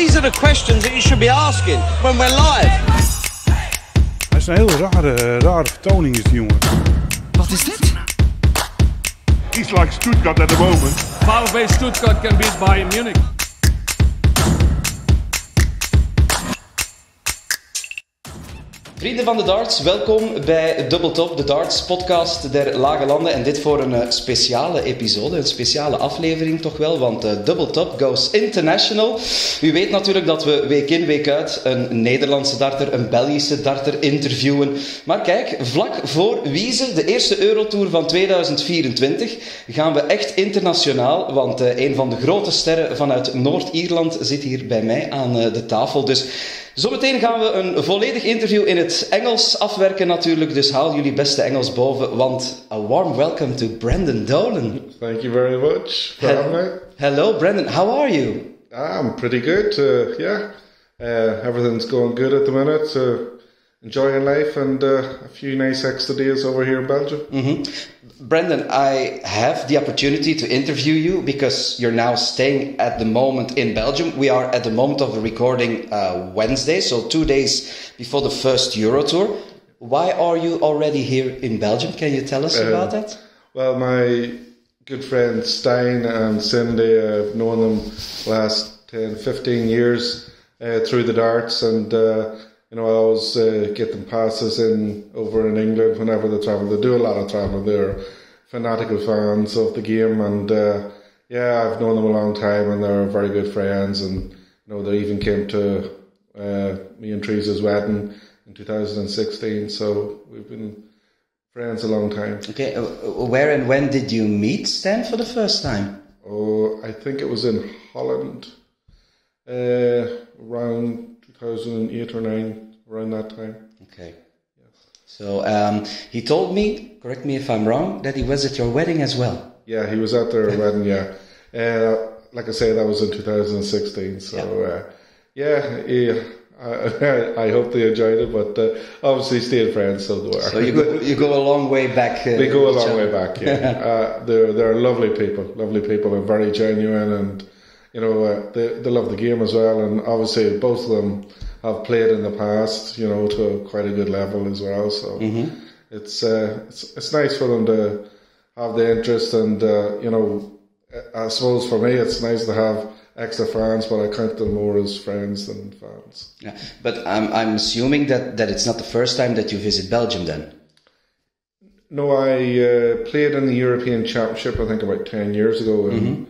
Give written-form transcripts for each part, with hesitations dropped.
These are the questions that you should be asking when we're live. Hij is een hele rare vertoning is die jongen. Wat is dit? He's like Stuttgart at the moment. VfB Stuttgart can beat Bayern Munich. Vrienden van de darts, welkom bij Double Top, de darts podcast der lage landen. En dit voor een speciale episode, een speciale aflevering toch wel, want Double Top goes international. U weet natuurlijk dat we week in, week uit een Nederlandse darter, een Belgische darter interviewen. Maar kijk, vlak voor Wieze, de eerste Eurotour van 2024, gaan we echt internationaal. Want een van de grote sterren vanuit Noord-Ierland zit hier bij mij aan de tafel. Dus zometeen gaan we een volledig interview in het Engels afwerken natuurlijk, dus haal jullie beste Engels boven, want a warm welcome to Brendan Dolan. Thank you very much for having me. Hello Brendan, how are you? I'm pretty good, everything's going good at the minute, enjoying life and a few nice extra days over here in Belgium. Mm-hmm. Brendan, I have the opportunity to interview you because you're now staying at the moment in Belgium. We are at the moment of the recording Wednesday, so 2 days before the first Eurotour. Why are you already here in Belgium? Can you tell us about that? Well, my good friends Stein and Cindy, I've known them last 10, 15 years through the darts, and I always get them passes over in England whenever they travel. They do a lot of traveling. They're fanatical fans of the game, and I've known them a long time, and they're very good friends. And they even came to me and Teresa's wedding in 2016. So we've been friends a long time. Okay, where and when did you meet Stan for the first time? Oh, I think it was in Holland, around 2008 or 9, around that time. Okay. Yes. So he told me, correct me if I'm wrong, that he was at your wedding as well. Yeah, he was at their wedding, yeah. Like I say, that was in 2016. So, I hope they enjoyed it, but obviously stayed friends, so they were. So you go a long way back. We go a long way back, yeah. They're lovely people and very genuine, and they love the game as well, and obviously both of them have played in the past, to quite a good level as well. So it's nice for them to have the interest, and I suppose for me it's nice to have extra fans, but I count them more as friends than fans. Yeah, but I'm assuming that it's not the first time that you visit Belgium then. No, I played in the European Championship, I think about 10 years ago in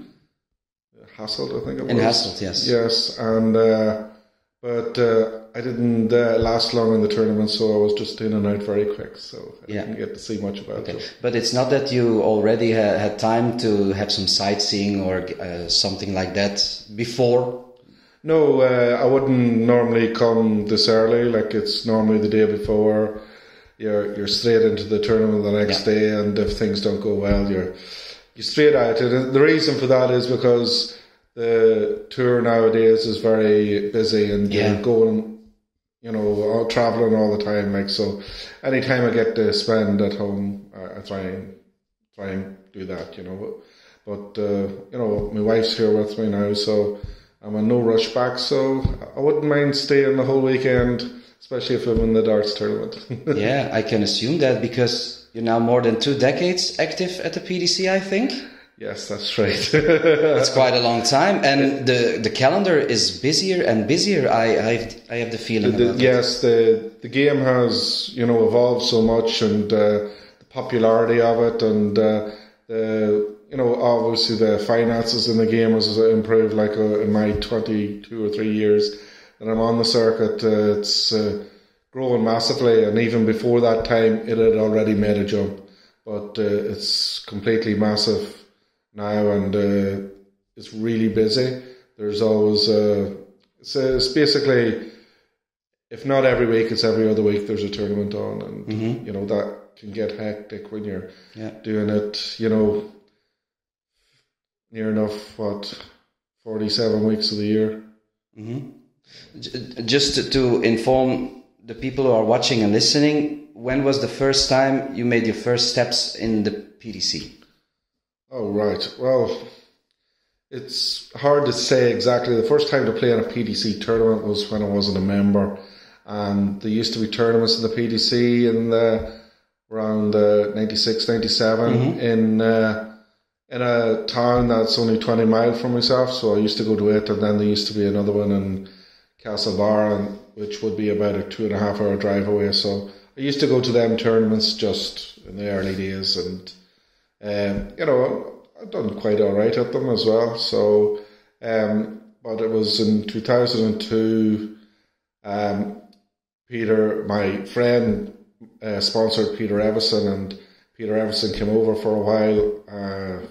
Hasselt, I think it was. In Hasselt, yes. Yes, and but I didn't last long in the tournament, so I was just in and out very quick, so I didn't get to see much about it. But it's not that you already had time to have some sightseeing or something like that before? No, I wouldn't normally come this early, like it's normally the day before. You're straight into the tournament the next day, and if things don't go well, you're straight out. And the reason for that is because the tour nowadays is very busy, and you're going, traveling all the time. Like, so, any time I get to spend at home, I try and do that. But my wife's here with me now, so I'm in no rush back. So I wouldn't mind staying the whole weekend, especially if I'm in the darts tournament. Yeah, I can assume that because you're now more than 2 decades active at the PDC, I think. Yes, that's right. It's quite a long time, and the calendar is busier and busier. I have the feeling. Yes, the game has evolved so much, and the popularity of it, and obviously the finances in the game has improved. Like in my 22 or 3 years that I'm on the circuit, it's growing massively, and even before that time, it had already made a jump, but it's completely massive now, and it's really busy. There's always it's basically, if not every week, it's every other week there's a tournament on, and that can get hectic when you're doing it, near enough 47 weeks of the year. Just to inform the people who are watching and listening, when was the first time you made your first steps in the PDC? Oh, right. Well, it's hard to say exactly. The first time to play in a PDC tournament was when I wasn't a member, and there used to be tournaments in the PDC around 96, 97 in a town that's only 20 miles from myself. So I used to go to it, and then there used to be another one in Castlebar, which would be about a 2.5 hour drive away. So I used to go to them tournaments just in the early days, and I've done quite all right at them as well. So, but it was in 2002. Peter, my friend, sponsored Peter Evison, and Peter Evison came over for a while,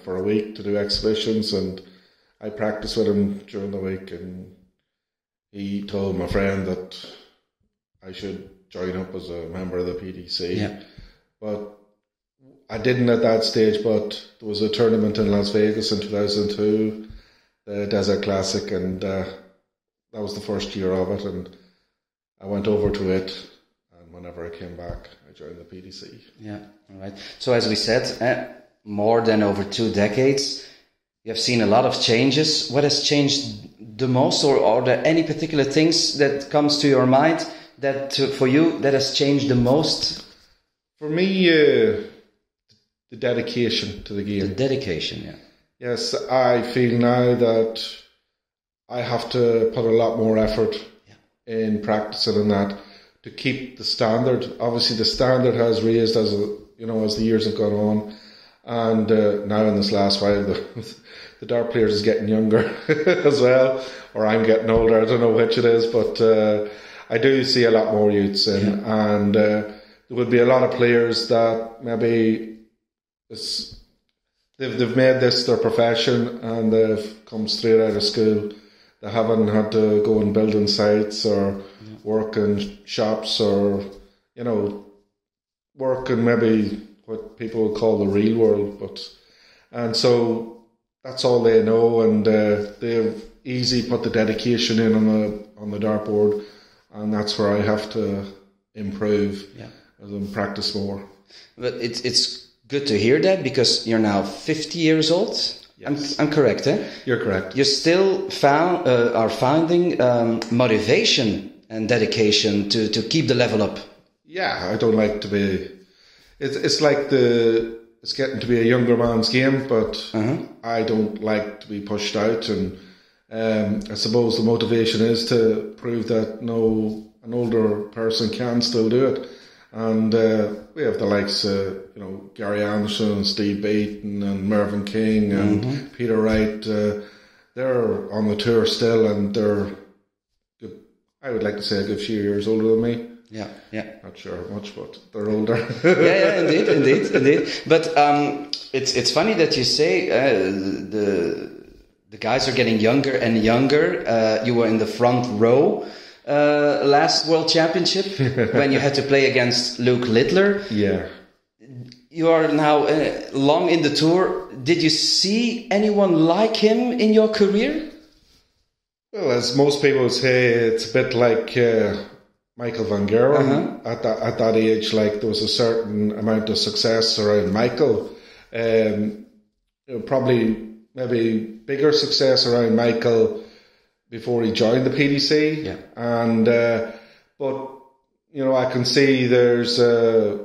for a week to do exhibitions, and I practiced with him during the week, and he told my friend that I should join up as a member of the PDC. Yeah. But I didn't at that stage, but there was a tournament in Las Vegas in 2002, the Desert Classic, and that was the first year of it, and I went over to it, and whenever I came back, I joined the PDC. Yeah, all right. So as we said, more than over 2 decades, you have seen a lot of changes. What has changed the most, or are there any particular things that comes to your mind that for you that has changed the most? For me, the dedication to the game. The dedication, yeah. Yes, I feel now that I have to put a lot more effort in practicing and that to keep the standard. Obviously, the standard has raised as the years have gone on, and now in this last while, the dart players is getting younger as well, or I'm getting older. I don't know which it is, but I do see a lot more youths in, and there would be a lot of players that maybe they've made this their profession and they've come straight out of school. They haven't had to go in building sites or work in shops or, work in maybe what people would call the real world. And so that's all they know, and they've easy put the dedication in on the dartboard, and that's where I have to improve and practice more. But it's good to hear that, because you're now 50 years old. Yes. I'm correct, eh? You're correct. You still are finding motivation and dedication to keep the level up. Yeah, I don't like to be. It's like it's getting to be a younger man's game, but I don't like to be pushed out, and I suppose the motivation is to prove that an older person can still do it. And we have the likes of Gary Anderson and Steve Beaton and Mervyn King and Peter Wright. They're on the tour still, and they're good, I would like to say a good few years older than me. Yeah. Not sure how much, but they're older. Indeed. But it's funny that you say the guys are getting younger and younger. You were in the front row last World Championship when you had to play against Luke Littler. Yeah. You are now long in the tour. Did you see anyone like him in your career? Well, as most people would say, it's a bit like Michael van Gerwen. At that age, like, there was a certain amount of success around Michael. Probably maybe bigger success around Michael before he joined the PDC. Yeah. And but I can see there's a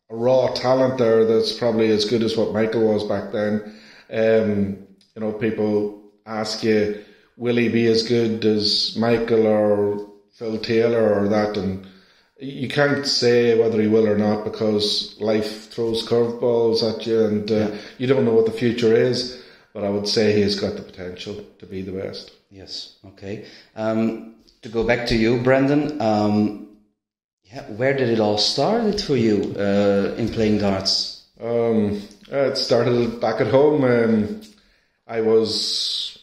raw talent there that's probably as good as what Michael was back then. People ask you, will he be as good as Michael or Phil Taylor or that? And you can't say whether he will or not, because life throws curveballs at you, and you don't know what the future is. But I would say he's got the potential to be the best. Yes. Okay. To go back to you, Brendan. Where did it all start for you in playing darts? It started back at home. I was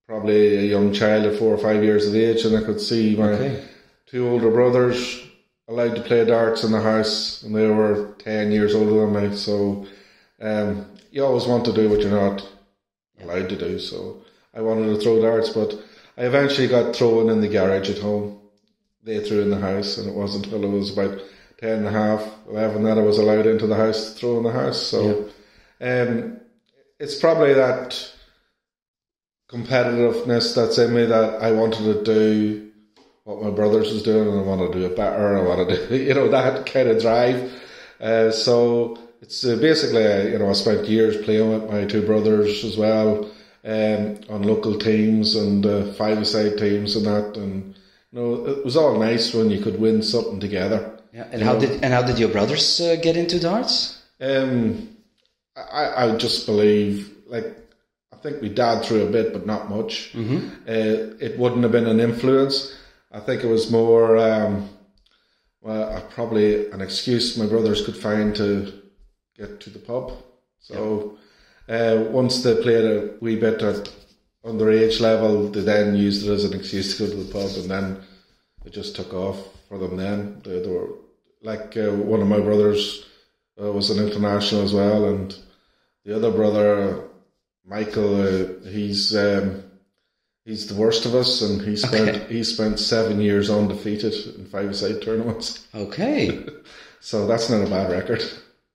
probably a young child at 4 or 5 years of age, and I could see my two older brothers allowed to play darts in the house, and they were 10 years older than me. So you always want to do what you're not allowed to do. So I wanted to throw darts, but I eventually got thrown in the garage at home. They threw in the house, and it wasn't until I was about 10 and a half, 11 that I was allowed into the house to throw in the house. So it's probably that competitiveness that's in me that I wanted to do what my brothers was doing, and I want to do it better. I want to do, that kind of drive. So it's basically, I spent years playing with my two brothers as well, on local teams and five-a-side teams and that, and it was all nice when you could win something together. Yeah, and how did your brothers get into darts? I just believe, I think my dad threw a bit, but not much. Mm-hmm. It wouldn't have been an influence. I think it was more, probably an excuse my brothers could find to get to the pub. So once they played a wee bit at underage level, they then used it as an excuse to go to the pub, and then it just took off for them then. They were one of my brothers was an international as well, and the other brother, Michael, he's the worst of us, and he spent 7 years undefeated in five-a-side tournaments. Okay. So that's not a bad record.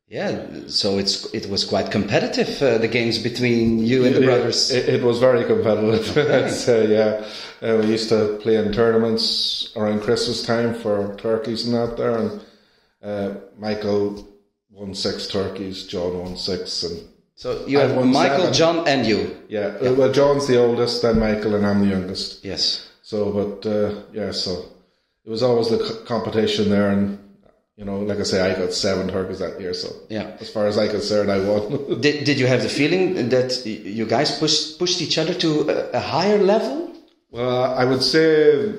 Yeah, so it was quite competitive, the games between you and the brothers. It was very competitive. Okay. I'd say, yeah. We used to play in tournaments around Christmas time for turkeys and that there, and Michael won 6 turkeys, John won 6, and so you have Michael, 7. John, and you. Yeah. Well, John's the oldest, then Michael, and I'm the youngest. Yes. So, but so it was always the competition there, and like I say, I got 7 turkeys that year. So, yeah, as far as I'm concerned, I won. Did you have the feeling that you guys pushed each other to a higher level? Well, I would say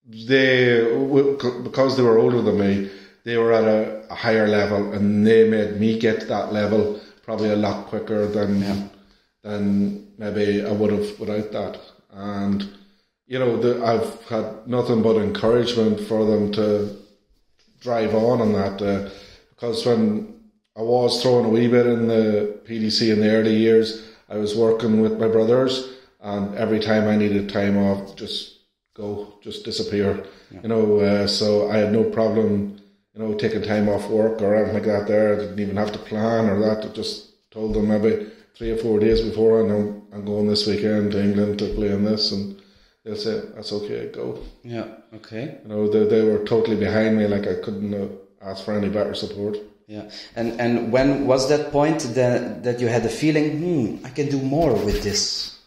because they were older than me, they were at a higher level, and they made me get to that level probably a lot quicker than maybe I would have without that. And I've had nothing but encouragement for them to drive on that, because when I was throwing a wee bit in the PDC in the early years, I was working with my brothers, and every time I needed time off, just disappear. Yeah. So I had no problem taking time off work or anything like that there. I didn't even have to plan or that. I just told them maybe 3 or 4 days before, I'm going this weekend to England to play in this, and they'll say, that's okay, go. Yeah, okay. They were totally behind me, I couldn't ask for any better support. Yeah, and when was that point that you had the feeling, I can do more with this?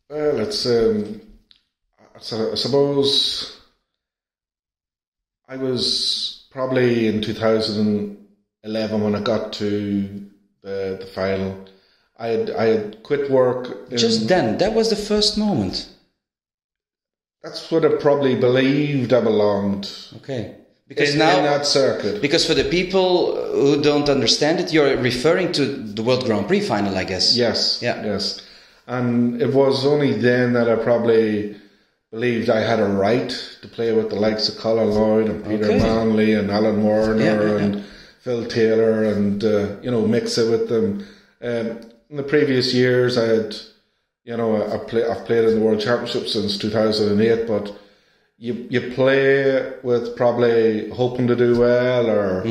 Well, it's, I suppose I was probably in 2011 when I got to the final. I had quit work. Just then, that was the first moment. That's what I probably believed I belonged. Okay. Because in that circuit. Because for the people who don't understand it, you're referring to the World Grand Prix final, I guess. Yes. Yeah. Yes. And it was only then that I probably believed I had a right to play with the likes of Colin Lloyd and Peter Manley and Alan Warner and Phil Taylor and mix it with them. In the previous years, I had, I've played in the World Championship since 2008, but you play with probably hoping to do well, or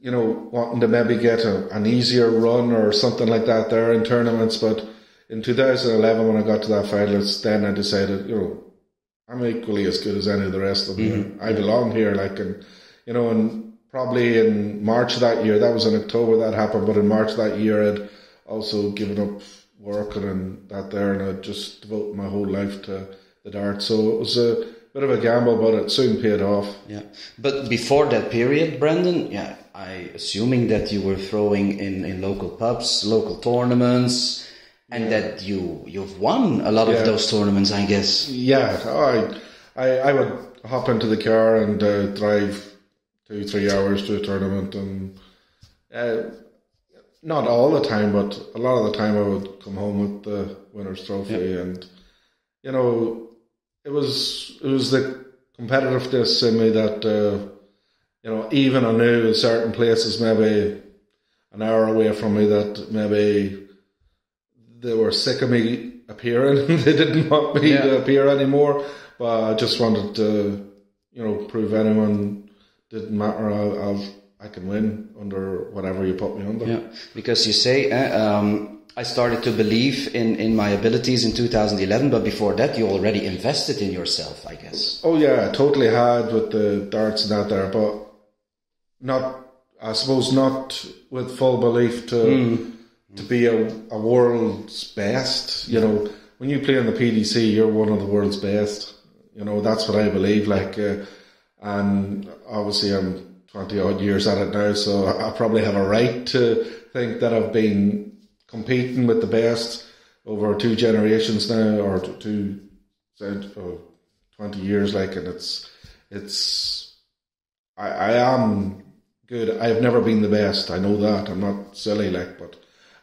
wanting to maybe get an easier run or something like that there in tournaments. But in 2011, when I got to that finalist, then I decided, I'm equally as good as any of the rest of them. Mm-hmm. I belong here, and probably in March of that year, that was in October that happened, but in March of that year, I'd also given up working and that there, and I'd just devoted my whole life to the darts. So it was a bit of a gamble, but it soon paid off. Yeah. But before that period, Brendan, I assuming that you were throwing in local pubs, local tournaments, and that you've won a lot of those tournaments, I guess. Yeah, I would hop into the car and drive 2-3 hours to a tournament, and not all the time, but a lot of the time I would come home with the winner's trophy, and it was the competitiveness in me that even I knew in certain places, maybe an hour away from me, that maybe they were sick of me appearing. They didn't want me to appear anymore, but I just wanted to prove anyone didn't matter. I can win under whatever you put me under. Yeah, because you say, I started to believe in my abilities in 2011, but before that you already invested in yourself, I guess. Oh yeah, I totally had with the darts and that there, but I suppose not with full belief to be a world's best. You know, when you play in the PDC, you're one of the world's best. You know, that's what I believe. Like, and obviously I'm 20 odd years at it now, so I probably have a right to think that I've been competing with the best over 2 generations now, or 20 years, like, and I am good. I've never been the best. I know that. I'm not silly, like, but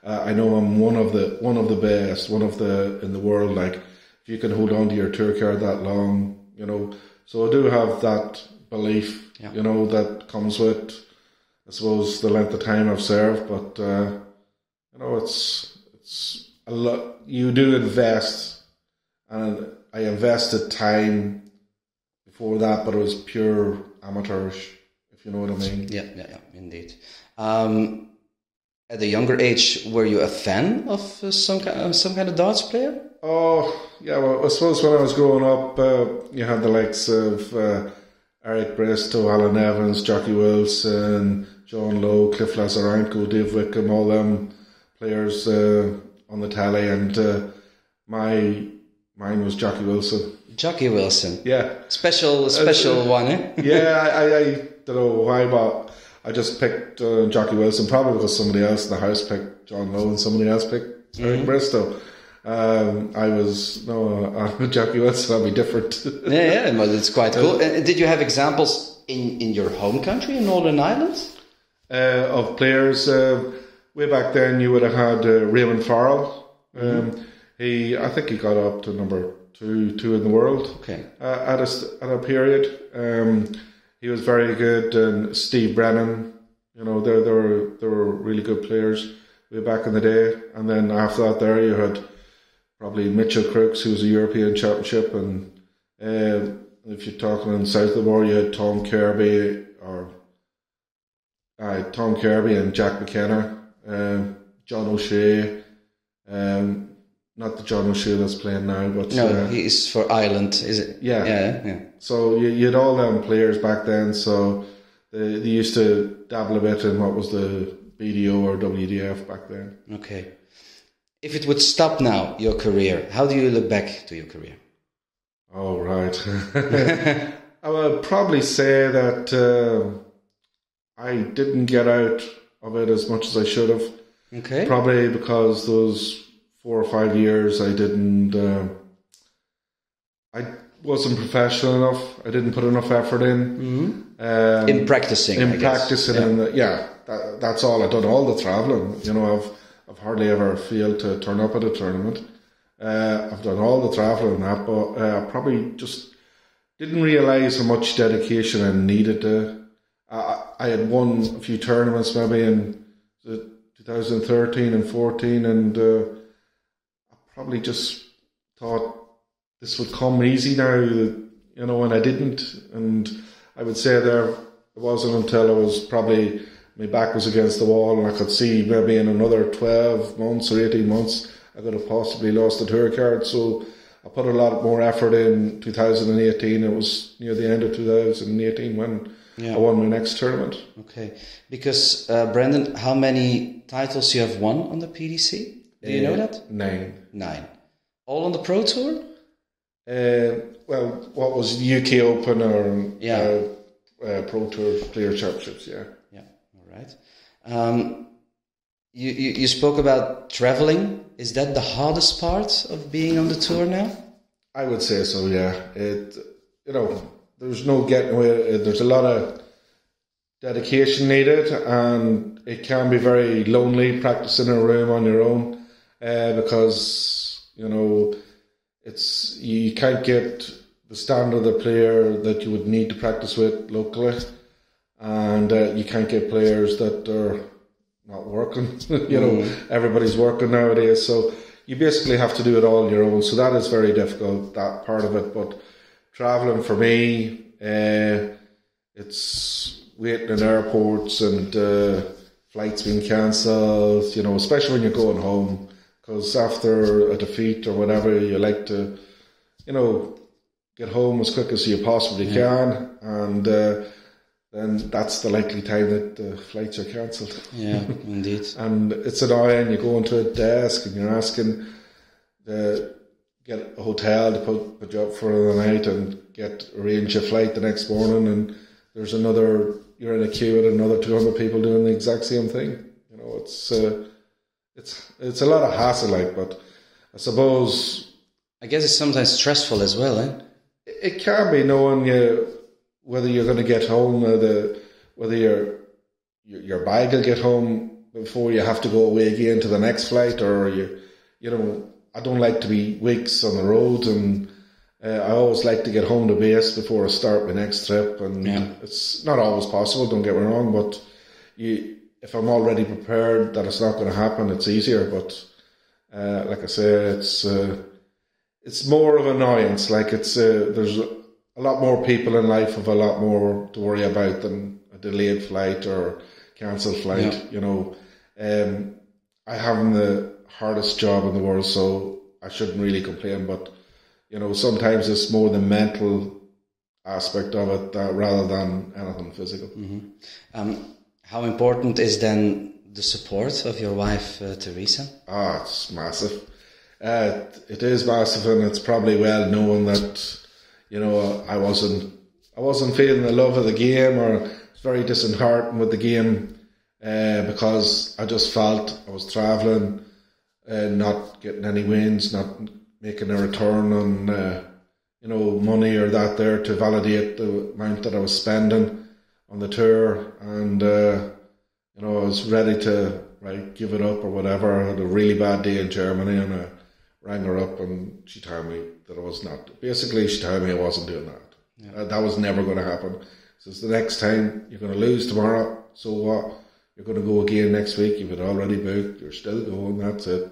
I know I'm one of the best, in the world. Like, if you can hold on to your tour card that long, you know. So I do have that belief, you know, that comes with, I suppose, the length of time I've served, but. You know, it's a lot. You do invest, and I invested time before that, but it was pure amateurish, if you know what I mean. Yeah, indeed. At a younger age, were you a fan of some kind of darts player? Oh, yeah. Well, I suppose when I was growing up, you had the likes of Eric Bristow, Alan Evans, Jockey Wilson, John Lowe, Cliff Lazarenko, Dave Wickham, all them players on the tally, and mine was Jockey Wilson. Jockey Wilson, yeah, special one, eh? Yeah, I don't know why, but I just picked Jockey Wilson, probably because somebody else in the house picked John Lowe and somebody else picked Eric Bristow. I'm with Jockey Wilson. I'll be different. yeah, but it's quite cool. Did you have examples in your home country, in Northern Ireland, of players? Way back then, you would have had Raymond Farrell. I think he got up to number two in the world. Okay. At a period, he was very good. And Steve Brennan, you know, they were really good players way back in the day. And then after that, there you had probably Mitchell Crooks, who was a European Championship, and if you're talking in south of the war, you had Tom Kirby and Jack McKenna. John O'Shea, not the John O'Shea that's playing now, but no, he is for Ireland, is it? Yeah. So you had all them players back then. So they used to dabble a bit in what was the BDO or WDF back then. Okay. If it would stop now, your career, how do you look back to your career? Oh, right. I would probably say that I didn't get out of it as much as I should have. Okay. Probably because those 4 or 5 years I didn't. I wasn't professional enough. I didn't put enough effort in. In practicing. That's all. I've done all the travelling. You know, I've hardly ever failed to turn up at a tournament. I've done all the travelling and that, but I probably just didn't realise how much dedication I needed to. I had won a few tournaments maybe in 2013 and 14, and I probably just thought this would come easy now, you know, and I didn't. And I would say it wasn't until I was probably, my back was against the wall and I could see maybe in another 12 months or 18 months I could have possibly lost the tour card. So I put a lot more effort in 2018. It was near the end of 2018 when I won my next tournament. Okay. Because, Brendan, how many titles you have won on the PDC? Do you know that? 9. All on the Pro Tour? Well, what was UK Open or Pro Tour Player Championships, yeah. Yeah, all right. You spoke about traveling. Is that the hardest part of being on the tour now? I would say so, yeah. There's no getting away. There's a lot of dedication needed, and it can be very lonely practicing in a room on your own because, you know, you can't get the standard of the player that you would need to practice with locally, and you can't get players that are not working. You know, everybody's working nowadays, so you basically have to do it all on your own. So that is very difficult, that part of it. But travelling for me, it's waiting in airports and flights being cancelled, you know, especially when you're going home. because after a defeat or whatever, you like to, get home as quick as you possibly can, and then that's the likely time that the flights are cancelled. Yeah, indeed. And it's annoying. You go into a desk and you're asking to get a hotel to put you up for the night and arrange a flight the next morning, and there's you're in a queue with another 200 people doing the exact same thing. It's a lot of hassle, but I suppose. I guess it's sometimes stressful as well, eh? It can be, knowing whether you're going to get home, whether your bag will get home before you have to go away again to the next flight, or I don't like to be weeks on the road, and I always like to get home to base before I start my next trip, and it's not always possible, don't get me wrong, but if I'm already prepared that it's not going to happen, it's easier. But like I say, it's more of an annoyance. Like there's a lot more people in life have a lot more to worry about than a delayed flight or cancelled flight. I haven't the hardest job in the world, so I shouldn't really complain. But sometimes it's more the mental aspect of it rather than anything physical. Mm-hmm. How important is then the support of your wife, Teresa? It's massive. It is massive, and it's probably well known that I wasn't feeling the love of the game, or was very disheartened with the game because I just felt I was travelling, not getting any wins, not making a return on money or that there to validate the amount that I was spending on the tour, and I was ready to give it up or whatever. I had a really bad day in Germany, and I rang her up, and she told me that I was not. Basically, she told me I wasn't doing that. Yeah. That was never going to happen. Says the next time you're going to lose tomorrow, so what? You're going to go again next week. You've it already booked. You're still going. That's it.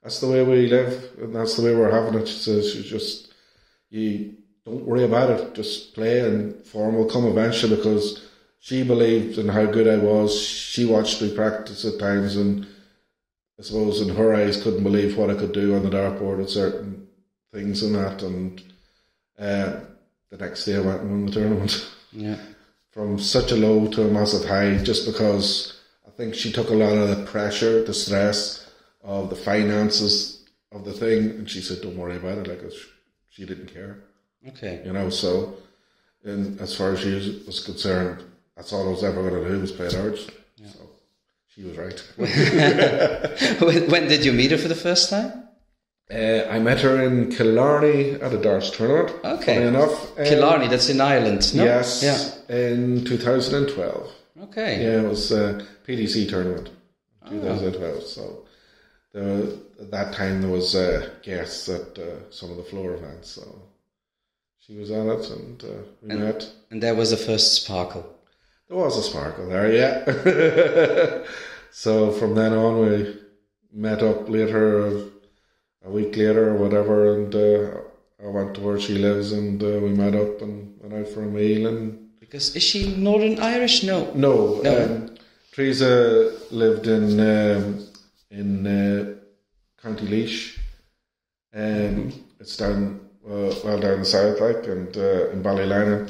That's the way we live, and that's the way we're having it. She says, you don't worry about it. Just play, and form will come eventually, because she believed in how good I was. She watched me practice at times, and I suppose in her eyes couldn't believe what I could do on the dartboard at certain things and that. And the next day I went and won the tournament. Yeah. From such a low to a massive high, just because I think she took a lot of the pressure, the stress of the finances of the thing, and she said, don't worry about it, she didn't care. Okay. So and as far as she was concerned, that's all I was ever going to do was play darts. Yeah. So she was right. When did you meet her for the first time? I met her in Killarney at a darts tournament. Okay. Funny enough. Killarney, that's in Ireland, no? Yes. Yeah. In 2012. Okay. Yeah, it was a PDC tournament in 2012. So at that time there was guests at some of the floor events. So she was on it, and we met. And there was the first sparkle. There was a sparkle there, yeah. So from then on, we met up later, a week later or whatever, and I went to where she lives, and we met up and went out for a meal. And because is she Northern Irish? No. No. Teresa lived in County Laois. It's down down the south, and in Ballylinan.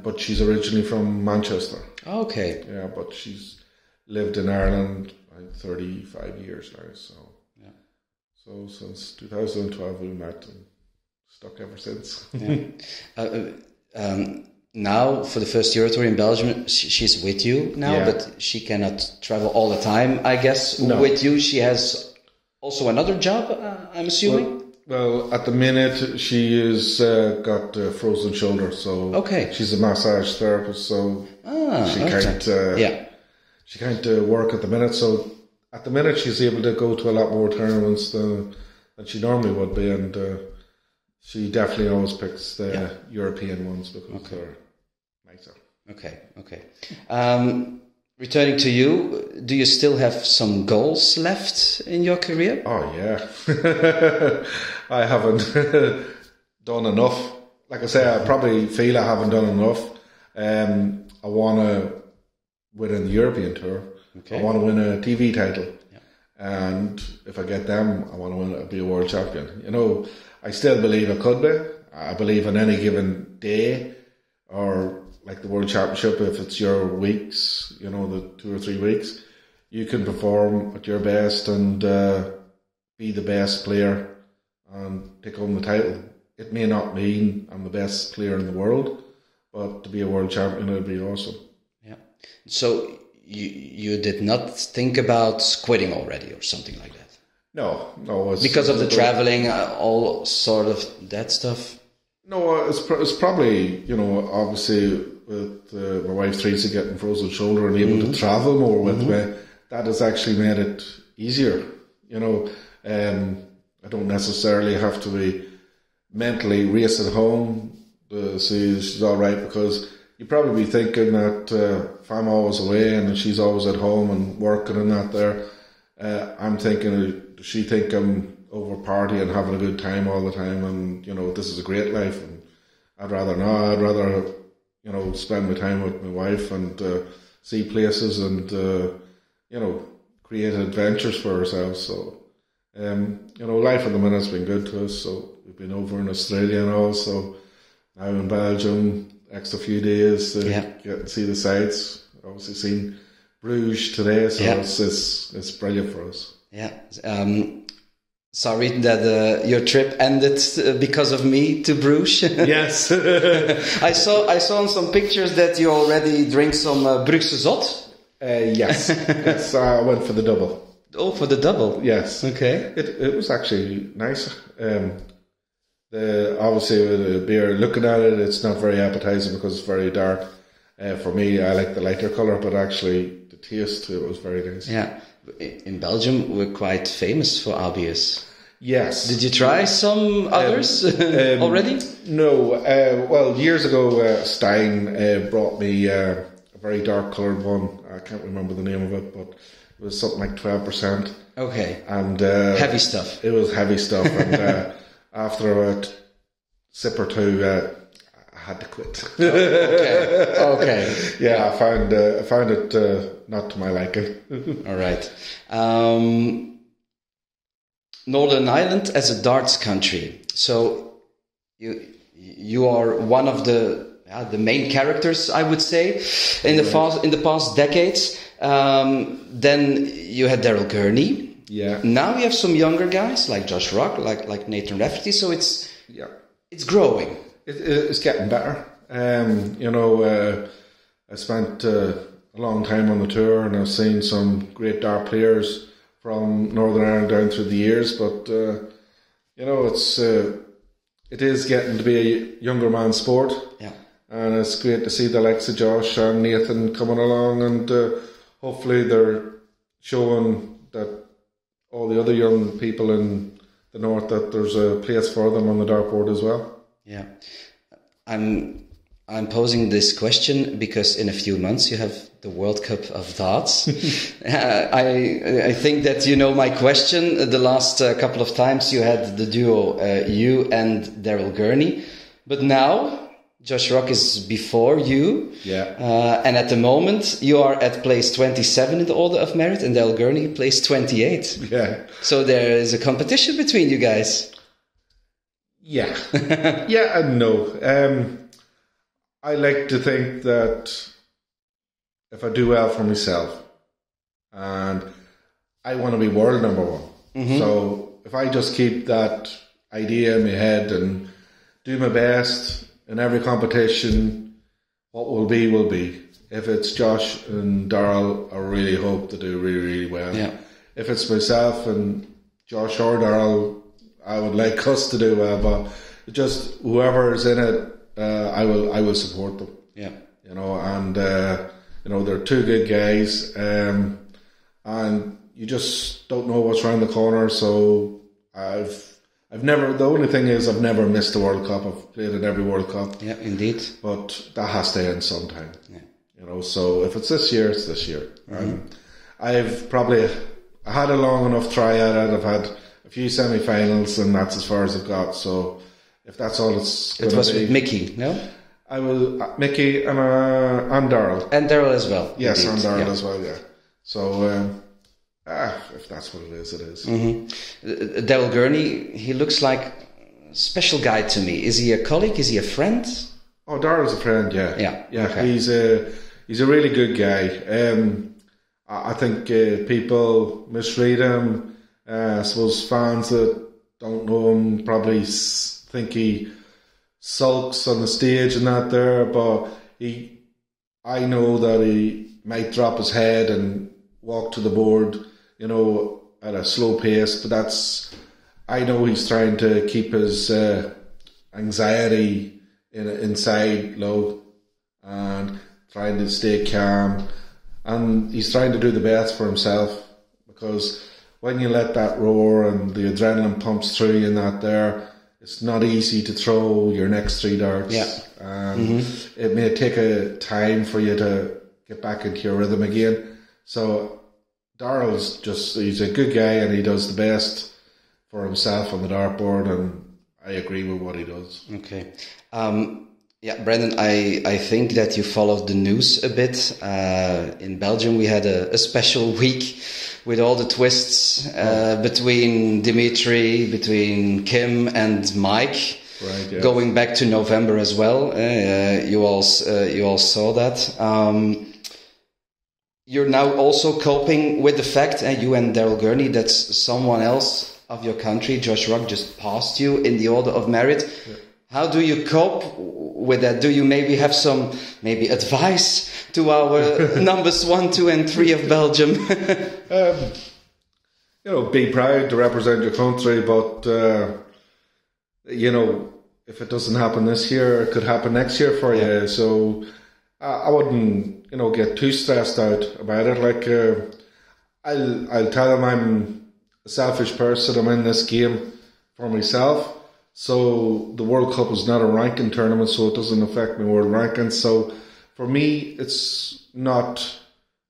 But she's originally from Manchester. Okay. Yeah, but she's lived in Ireland 35 years now. So since 2012 we met, and stuck ever since. Yeah. Now for the first Euro Tour in Belgium, she's with you now, but she cannot travel all the time, I guess. No. With you, she has also another job, I'm assuming. Well, at the minute she is got frozen shoulder, so she's a massage therapist, so she can't work at the minute. So at the minute she's able to go to a lot more tournaments than she normally would be, and she definitely always picks the European ones because they're nicer. Okay. Returning to you, do you still have some goals left in your career? Oh, yeah. I haven't done enough. Like I say, I probably feel I haven't done enough. I want to win in the European Tour. Okay. I want to win a TV title. Yeah. and if I get them, I want to win, be a world champion. You know, I still believe I could be. I believe on any given day, or like the World Championship, if it's your weeks, you know, the 2 or 3 weeks, you can perform at your best and be the best player and take home the title. It may not mean I'm the best player in the world, but to be a world champion, it would be awesome. Yeah. So you did not think about quitting already or something like that? No. Because of the traveling, all sort of that stuff? No, it's probably, you know, obviously with my wife Teresa getting frozen shoulder and able to travel more with me, that has actually made it easier. You know, I don't necessarily have to be mentally race at home to see she's all right, because you'd probably be thinking that if I'm always away and she's always at home and working and that there, I'm thinking, does she think I'm over partying and having a good time all the time, and you know, this is a great life, and I'd rather not. I'd rather, you know, spend my time with my wife and see places and you know, create adventures for ourselves. So you know, life at the minute's been good to us. So we've been over in Australia and all, so now in Belgium, extra few days to get and see the sights. Obviously seen Bruges today, so it's brilliant for us. Yeah. Sorry that your trip ended because of me to Bruges. Yes. I saw in some pictures that you already drink some Brugse Zot. Yes. Yes, I went for the double. Oh, for the double? Yes. Okay. It was actually nice. Obviously with the beer, looking at it, it's not very appetizing because it's very dark. For me, I like the lighter colour, but actually the taste, it was very nice. Yeah. In Belgium, we're quite famous for ABS. Yes. Did you try some others already? No. Well, years ago, Stein brought me a very dark coloured one. I can't remember the name of it, but it was something like 12%. Okay. And heavy stuff. It was heavy stuff, and after a sip or two, I had to quit. Okay. Yeah, I found it not to my liking. All right. Northern Ireland as a darts country. So you are one of the main characters, I would say, in the past decades. Then you had Daryl Gurney. Yeah. Now you have some younger guys like Josh Rock, like Nathan Rafferty. So it's growing. It's getting better. You know, I spent a long time on the tour, and I've seen some great dart players from Northern Ireland down through the years. But you know, it is getting to be a younger man's sport. Yeah. And it's great to see the likes of Josh and Nathan coming along, and hopefully they're showing that all the other young people in the north that there's a place for them on the dartboard as well. Yeah, I'm posing this question because in a few months you have the World Cup of Darts. I think that you know my question. The last couple of times you had the duo you and Daryl Gurney, but now Josh Rock is before you. Yeah. And at the moment you are at place 27 in the order of merit, and Daryl Gurney place 28. Yeah. So there is a competition between you guys. Yeah. Yeah and no. I like to think that if I do well for myself, and I want to be world number one. Mm-hmm. So if I just keep that idea in my head and do my best in every competition, what will be will be. If it's Josh and Daryl, I really hope to do really, really well. Yeah. If it's myself and Josh or Daryl, I would like us to do well, but just whoever is in it, I will support them. Yeah, you know, and you know, they're two good guys, and you just don't know what's around the corner. So I've never. The only thing is, I've never missed a World Cup. I've played in every World Cup. Yeah, indeed. But that has to end sometime. Yeah. You know, so if it's this year, it's this year. Mm-hmm. I've probably had a long enough try at it. I've had a few semi-finals, and that's as far as I've got. So if that's all it's going to be. It was with Mickey, no? I will, Mickey and Daryl. And Daryl as well. Yes, indeed. And Daryl as well, yeah. So, If that's what it is, it is. Daryl Gurney, he looks like a special guy to me. Is he a colleague? Is he a friend? Oh, Daryl's a friend, yeah. Yeah. Okay. He's a really good guy. I think people misread him. I suppose fans that don't know him probably think he sulks on the stage and that there, but I know that he might drop his head and walk to the board, at a slow pace, but I know he's trying to keep his anxiety inside low and trying to stay calm, and he's trying to do the best for himself, because when you let that roar and the adrenaline pumps through you and that there, it's not easy to throw your next 3 darts. Yeah. And it may take a time for you to get back into your rhythm again. So Daryl's he's a good guy, and he does the best for himself on the dartboard, and I agree with what he does. Okay. Brendan, I think that you followed the news a bit. In Belgium, we had a special week with all the twists between Dimitri, between Kim and Mike. Right, yeah. Going back to November as well. You all saw that. You're now also coping with the fact, you and Daryl Gurney, that someone else of your country, Josh Rock, just passed you in the order of merit. Yeah. How do you cope with that? Do you maybe have some advice to our numbers 1, 2, and 3 of Belgium? Be proud to represent your country, but if it doesn't happen this year, it could happen next year for you. So I wouldn't, get too stressed out about it. Like I'll tell them I'm a selfish person. I'm in this game for myself. So the World Cup is not a ranking tournament, so it doesn't affect my world rankings. So for me, it's not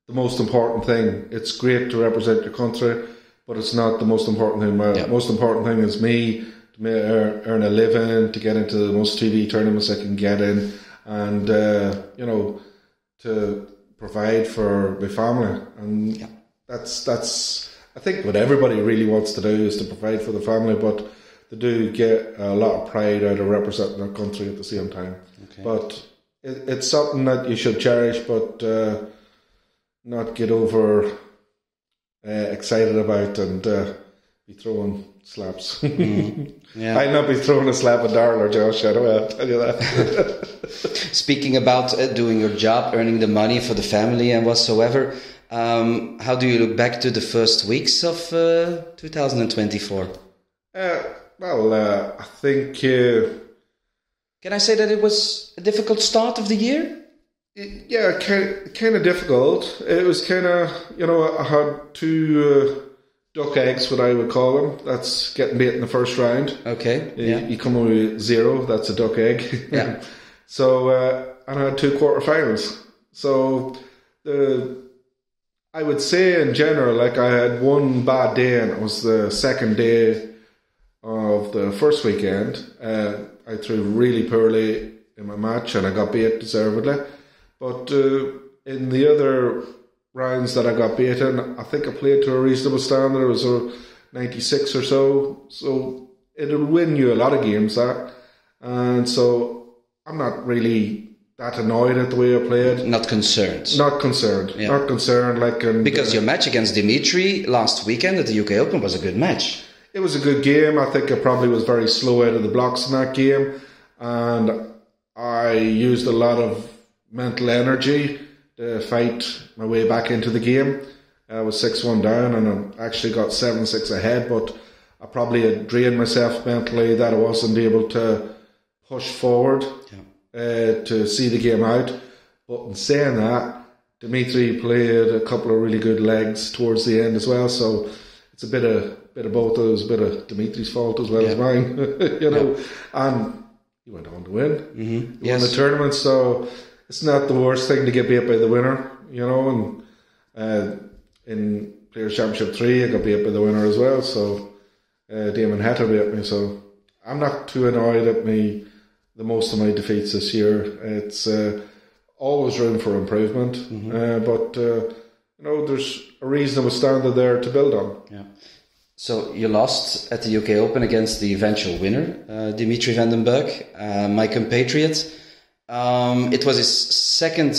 the most important thing. It's great to represent your country, but it's not the most important thing. My most important thing is me to earn a living, to get into the most TV tournaments I can get in, and to provide for my family. And that's I think what everybody really wants to do is to provide for the family, but they do get a lot of pride out of representing their country at the same time. Okay. But it's something that you should cherish, but not get over excited about and be throwing slaps. Yeah. I'd not be throwing a slap at Darryl or Josh, I'll tell you that. Speaking about doing your job, earning the money for the family and whatsoever, how do you look back to the first weeks of 2024? I think... Can I say that it was a difficult start of the year? Yeah, kind of difficult. It was kind of, I had 2 duck eggs, what I would call them. That's getting beat in the first round. Okay. You come away with 0, that's a duck egg. Yeah. So, and I had 2 quarterfinals. So, I would say in general, like I had one bad day, and it was the second day of the first weekend. I threw really poorly in my match, and I got beat deservedly. But in the other rounds that I got beaten, I think I played to a reasonable standard. It was a 96 or so. So it'll win you a lot of games, that. And so I'm not really that annoyed at the way I played. Not concerned. Not concerned. Yeah. Not concerned. Because your match against Dimitri last weekend at the UK Open was a good match. It was a good game. I think I probably was very slow out of the blocks in that game. And I used a lot of mental energy to fight my way back into the game. I was 6-1 down, and I actually got 7-6 ahead, but I probably had drained myself mentally that I wasn't able to push forward to see the game out. But in saying that, Dimitri played a couple of really good legs towards the end as well, so it's a bit of both of those, a bit of Dimitri's fault as well as mine, and he went on to win. Mm-hmm. He won the tournament, so it's not the worst thing to get beat by the winner, and in Players' Championship 3 I got beat by the winner as well, so Damon Hatter beat me, so I'm not too annoyed at the most of my defeats this year. It's always room for improvement, but there's a reasonable standard there to build on. Yeah. So you lost at the UK Open against the eventual winner, Dimitri van den Berg, my compatriot. It was his second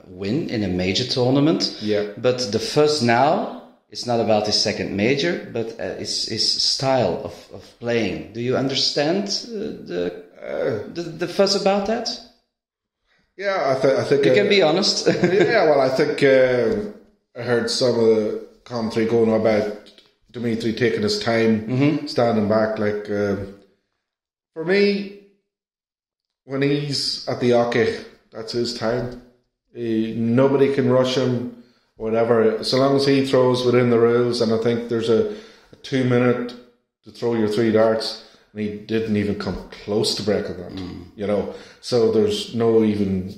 win in a major tournament. Yeah. But the fuzz now is not about his second major, but his style of playing. Do you understand the fuss about that? Yeah, I think you can be honest. Yeah, well, I think I heard some of the commentary going on about Dimitri taking his time, standing back. Like for me, when he's at the hockey, that's his time. Nobody can rush him, whatever. So long as he throws within the rules, and I think there's a 2 minute to throw your 3 darts, and he didn't even come close to breaking that. So there's no even,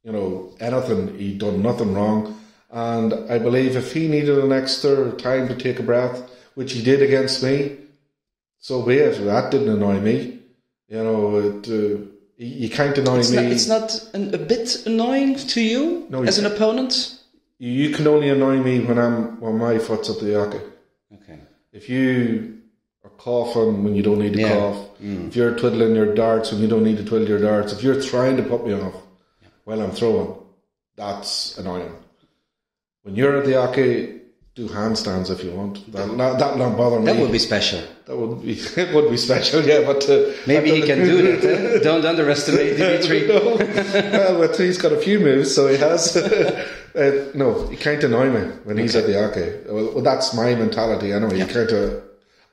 anything. He done nothing wrong. And I believe if he needed an extra time to take a breath, which he did against me, so be it. That didn't annoy me. You can't annoy me. It's not a bit annoying to you as an opponent? You can only annoy me when my foot's up the hockey. Okay. If you are coughing when you don't need to cough, if you're twiddling your darts when you don't need to twiddle your darts, if you're trying to put me off while I'm throwing, that's annoying. When you're at the hockey, do handstands if you want. That'll not bother me. That would be special. It would be special, yeah. But maybe he can do that. Don't underestimate Dimitri. No. Well, he's got a few moves, so he has. No, he can't annoy me when he's at the hockey. Well, that's my mentality anyway. You can't.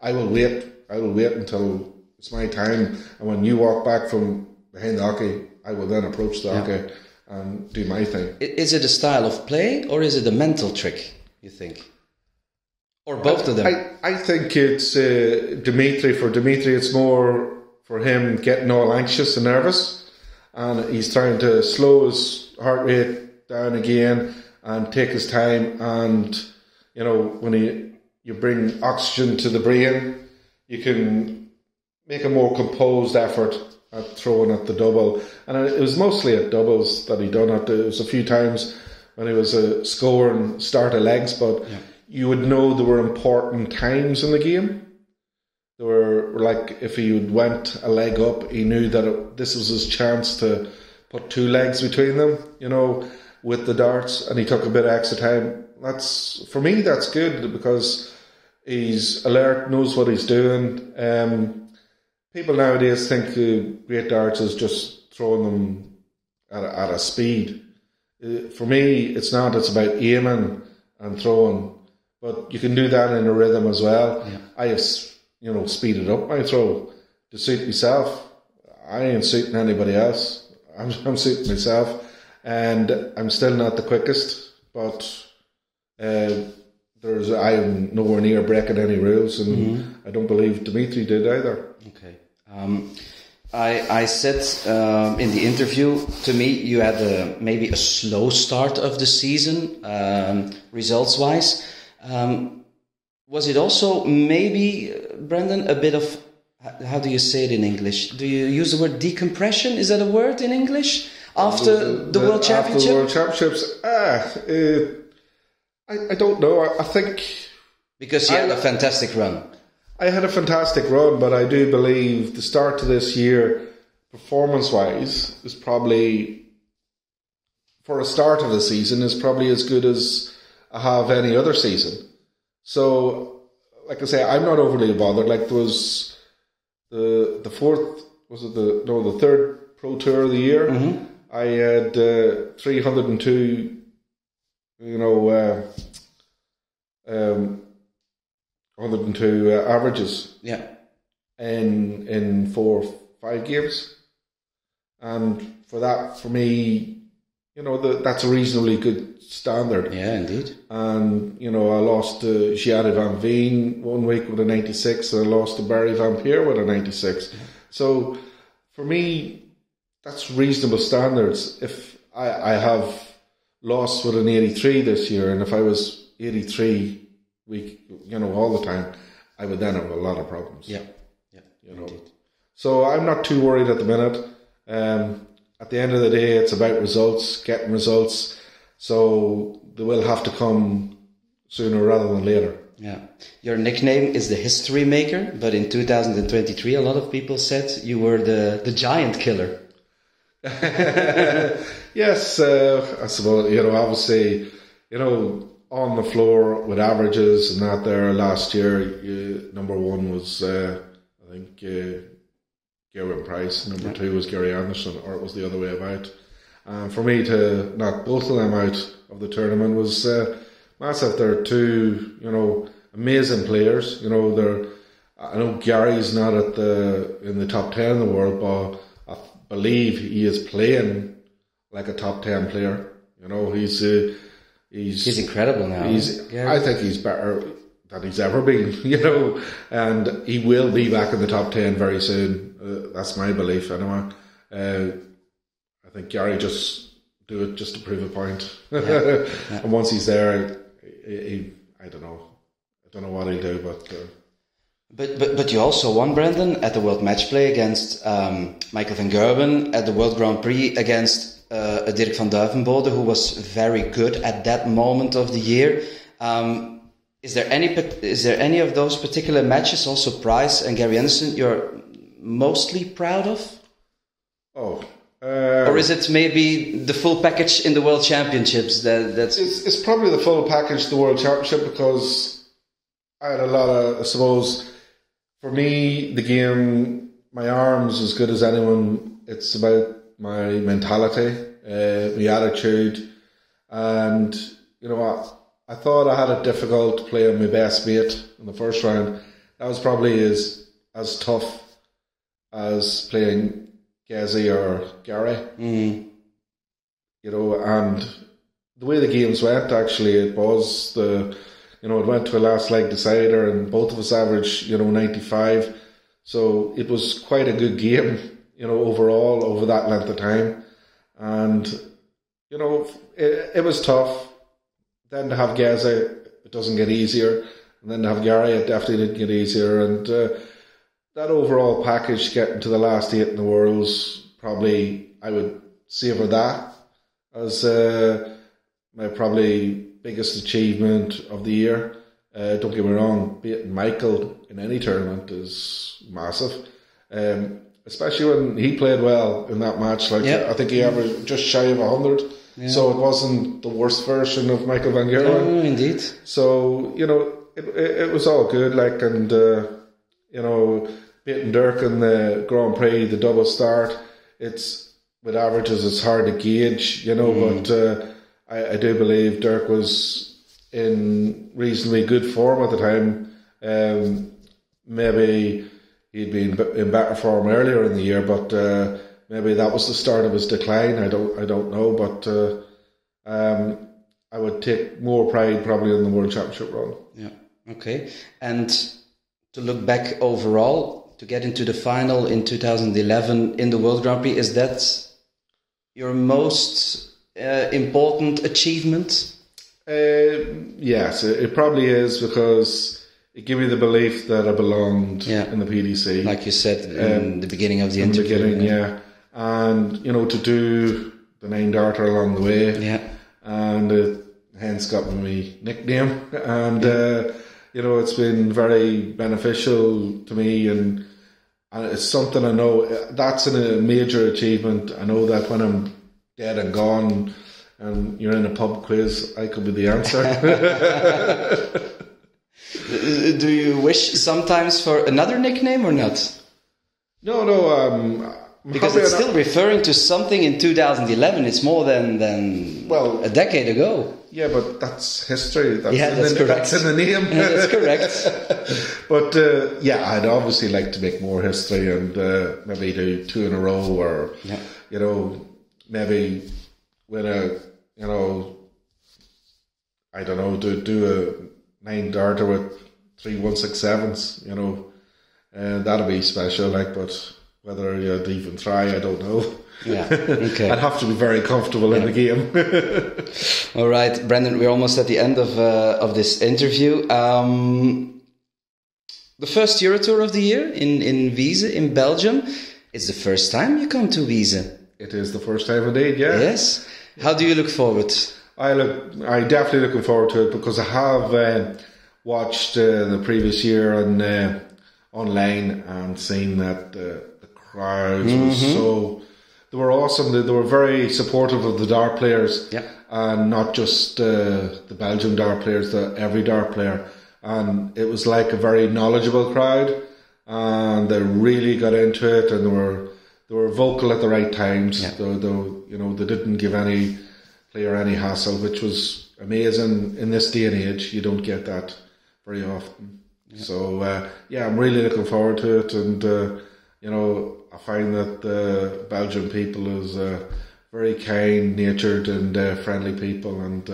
I will wait. Until it's my time, and when you walk back from behind the hockey, I will then approach the hockey and do my thing. Is it a style of play or is it a mental trick, you think? Or both of them? I think it's Dimitri. For Dimitri, it's more for him getting all anxious and nervous, and he's trying to slow his heart rate down again and take his time. And when you bring oxygen to the brain, you can make a more composed effort at throwing at the double. And it was mostly at doubles that he done it. There was a few times when he was scoring start of legs, but you would know there were important times in the game. There were, like, if he went a leg up, he knew that this was his chance to put 2 legs between them, with the darts, and he took a bit of extra time. For me, that's good because he's alert, knows what he's doing. People nowadays think great darts is just throwing them at a speed. For me, it's not. It's about aiming and throwing. But you can do that in a rhythm as well. Yeah. I have, speeded up my throw to suit myself. I ain't suiting anybody else. I'm suiting myself. And I'm still not the quickest. But I'm nowhere near breaking any rules. And I don't believe Dimitri did either. Okay. I said in the interview, to me, you had maybe a slow start of the season, results-wise. Was it also maybe, Brendan, a bit of, how do you say it in English? Do you use the word decompression? Is that a word in English? After the World Championship? After the World Championships? I don't know. I think... Because you had a fantastic run. I had a fantastic run, but I do believe the start to this year, performance-wise, is probably, for a start of the season, is probably as good as I have any other season. So, like I say, I'm not overly bothered. Like, there was the third Pro Tour of the year. Mm-hmm. I had 302, 102 averages in 4-5 games, and for me, that's a reasonably good standard. Yeah, indeed. And I lost to Gianni Van Veen one week with a 96, and I lost to Barry Van Peer with a 96. Yeah. So for me, that's reasonable standards. If I have lost with an 83 this year, and if I was 83 all the time, I would then have a lot of problems. Yeah, indeed. So I'm not too worried at the minute. At the end of the day, it's about results, getting results, So they will have to come sooner rather than later. Yeah. Your nickname is the History Maker, but in 2023 a lot of people said you were the giant killer. Yes, I suppose, obviously, on the floor with averages and that there last year, number one was, I think, Gerwin Price, number two was Gary Anderson, or it was the other way about. For me to knock both of them out of the tournament was massive. They're two, amazing players. I know Gary's not in the top 10 in the world, but I believe he is playing like a top 10 player. He's incredible now. I think he's better than he's ever been, and he will be back in the top 10 very soon. That's my belief anyway. I think Gary just do it just to prove a point. Yeah. And once he's there, I don't know. I don't know what he'll do, But you also won, Brendan, at the World Match Play against Michael van Gerwen, at the World Grand Prix against Dirk van Duivenbode, who was very good at that moment of the year. Is there any of those particular matches, also Price and Gary Anderson, you're mostly proud of? Or is it maybe the full package in the World Championships? It's probably the full package, the World Championship, because I had a lot of, I suppose, for me, the game, my arm's as good as anyone. It's about my mentality, my attitude, and I thought I had it difficult playing my best mate in the first round. That was probably as tough as playing Gezi or Gary. And the way the games went, actually, it was it went to a last leg decider, and both of us averaged, 95. So it was quite a good game, overall over that length of time. And, it was tough. Then to have Gezi, it doesn't get easier. And then to have Gary, it definitely didn't get easier. And that overall package, getting to the last 8 in the Worlds, probably I would savour that as my probably biggest achievement of the year. Don't get me wrong, beating Michael in any tournament is massive, especially when he played well in that match. I think he averaged just shy of 100, so it wasn't the worst version of Michael van Gerwen. Oh, indeed. So it was all good, and beating Dirk in the Grand Prix, the double start. It's with averages, it's hard to gauge, but I do believe Dirk was in reasonably good form at the time. Maybe he'd been in better form earlier in the year, but maybe that was the start of his decline. I don't know, but I would take more pride probably in the World Championship run. Yeah. Okay. And to look back overall, to get into the final in 2011 in the World Grand Prix, is that your most important achievement? Yes, it probably is, because it gave me the belief that I belonged in the PDC. Like you said in the beginning of the interview. And, to do the 9 darter along the way. Yeah. And it hence got me my nickname. And, it's been very beneficial to me, and it's something I know, that's a major achievement. I know that when I'm dead and gone, and you're in a pub quiz, I could be the answer. Do you wish sometimes for another nickname or not? No. Because it's still referring to something in 2011. It's more than a decade ago. Yeah, but that's history. That's correct. That's in the name. Yeah, that's correct. But I'd obviously like to make more history and maybe do 2 in a row, or maybe win I don't know, do a 9 darter with 3 167s. That'd be special. But whether you'd even try, I don't know. Yeah, okay. I'd have to be very comfortable in the game. All right, Brendan, we're almost at the end of this interview. The first Euro Tour of the year in Wieze, in Belgium. It's the first time you come to Wieze. It is the first time indeed, yeah. Yes. How do you look forward? I definitely looking forward to it because I have watched the previous year online and seen that the crowds was so. They were awesome. They were very supportive of the dart players, and not just the Belgian dart players, every dart player. And it was like a very knowledgeable crowd, and they really got into it, and they were vocal at the right times. Yeah. They didn't give any player any hassle, which was amazing in this day and age. You don't get that very often. Yeah. So I'm really looking forward to it, and I find that the Belgian people is very kind-natured and friendly people, and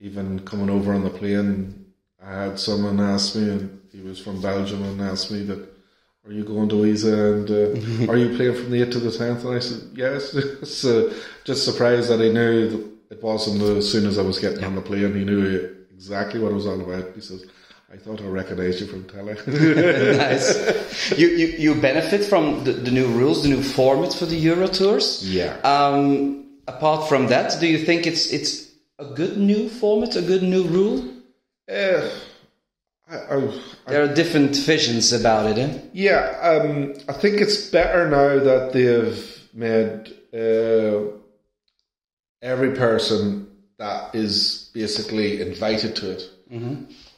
even coming over on the plane, I had someone ask me, and he was from Belgium, and asked me that, are you going to Wieze, and are you playing from the 8th to the 10th? And I said, yes. Just surprised that he knew that it wasn't as soon as I was getting on the plane, he knew exactly what it was all about. He says, I thought I recognised you from telly. Nice. You benefit from the new rules, the new format for the Euro Tours. Yeah. Apart from that, do you think it's a good new format, a good new rule? There are different visions about it, eh? Yeah, I think it's better now that they've made every person that is basically invited to it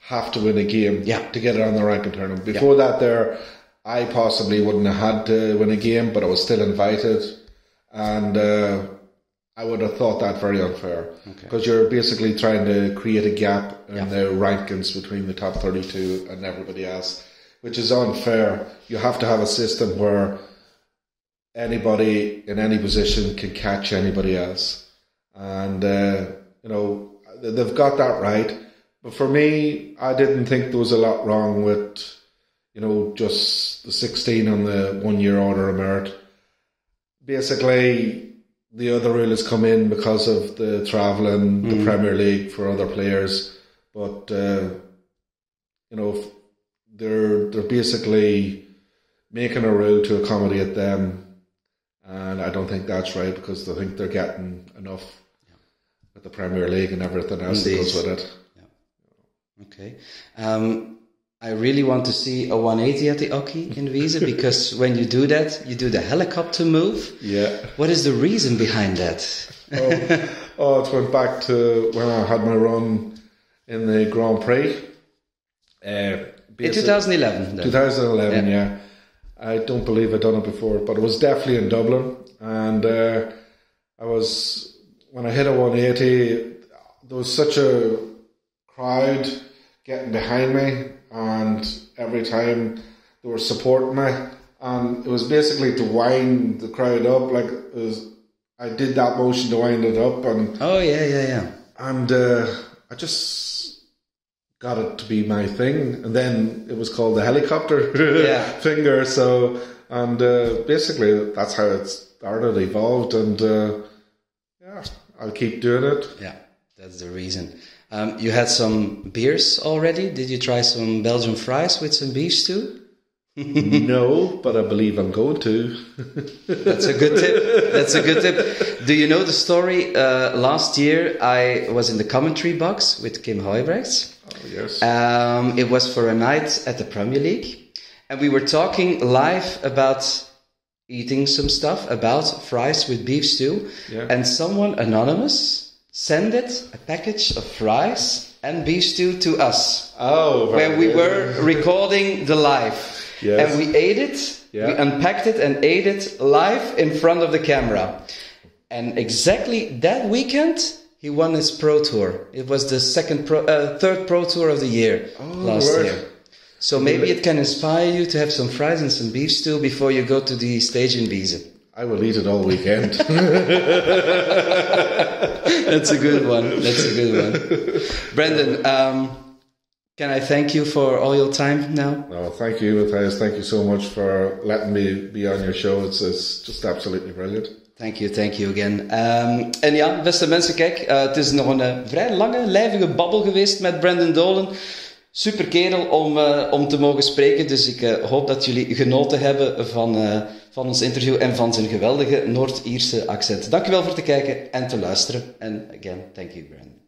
have to win a game to get it on the ranking tournament. Before that, I possibly wouldn't have had to win a game, but I was still invited, and I would have thought that very unfair, because you're basically trying to create a gap in the rankings between the top 32 and everybody else, which is unfair. You have to have a system where anybody in any position can catch anybody else, and they've got that right. But for me, I didn't think there was a lot wrong with, just the 16 on the 1 year order of merit. Basically, the other rule has come in because of the travelling, the Premier League for other players. But, they're basically making a rule to accommodate them. And I don't think that's right, because they think they're getting enough with the Premier League and everything else that goes with it. Okay. I really want to see a 180 at the hockey in Wieze, because when you do that, you do the helicopter move. Yeah. What is the reason behind that? It went back to when I had my run in the Grand Prix. In 2011 then? 2011, yeah. I don't believe I'd done it before, but it was definitely in Dublin. And when I hit a 180, there was such a crowd getting behind me, and every time they were supporting me, and it was basically to wind the crowd up, like I did that motion to wind it up, and and I just got it to be my thing, and then it was called the helicopter finger. So, and basically that's how it started, evolved, and I'll keep doing it. Yeah, that's the reason. You had some beers already. Did you try some Belgian fries with some beef stew? No, but I believe I'm going to. That's a good tip. Do you know the story? Last year I was in the commentary box with Kim Huybrechts. Oh, yes. It was for a night at the Premier League. And we were talking live about eating some stuff, about fries with beef stew. Yeah. And someone anonymous sent a package of fries and beef stew to us. Oh, where we were recording the live. Yes. And we ate it, we unpacked it and ate it live in front of the camera. And exactly that weekend, he won his Pro Tour. It was the third Pro Tour of the year last year. So maybe it can inspire you to have some fries and some beef stew before you go to the stage in Wieze. I will eat it all weekend. That's a good one. Brendan, can I thank you for all your time now? No, thank you, Matthias. Thank you so much for letting me be on your show. It's just absolutely brilliant. Thank you again. En ja, beste mensen, kijk, het is nog een vrij lange, lijvige babbel geweest met Brendan Dolan. super kerel om te mogen spreken. Dus ik hoop dat jullie genoten hebben van ons interview en van zijn geweldige Noord-Ierse accent. Dank u wel voor te kijken en te luisteren. En again, thank you, Brandon.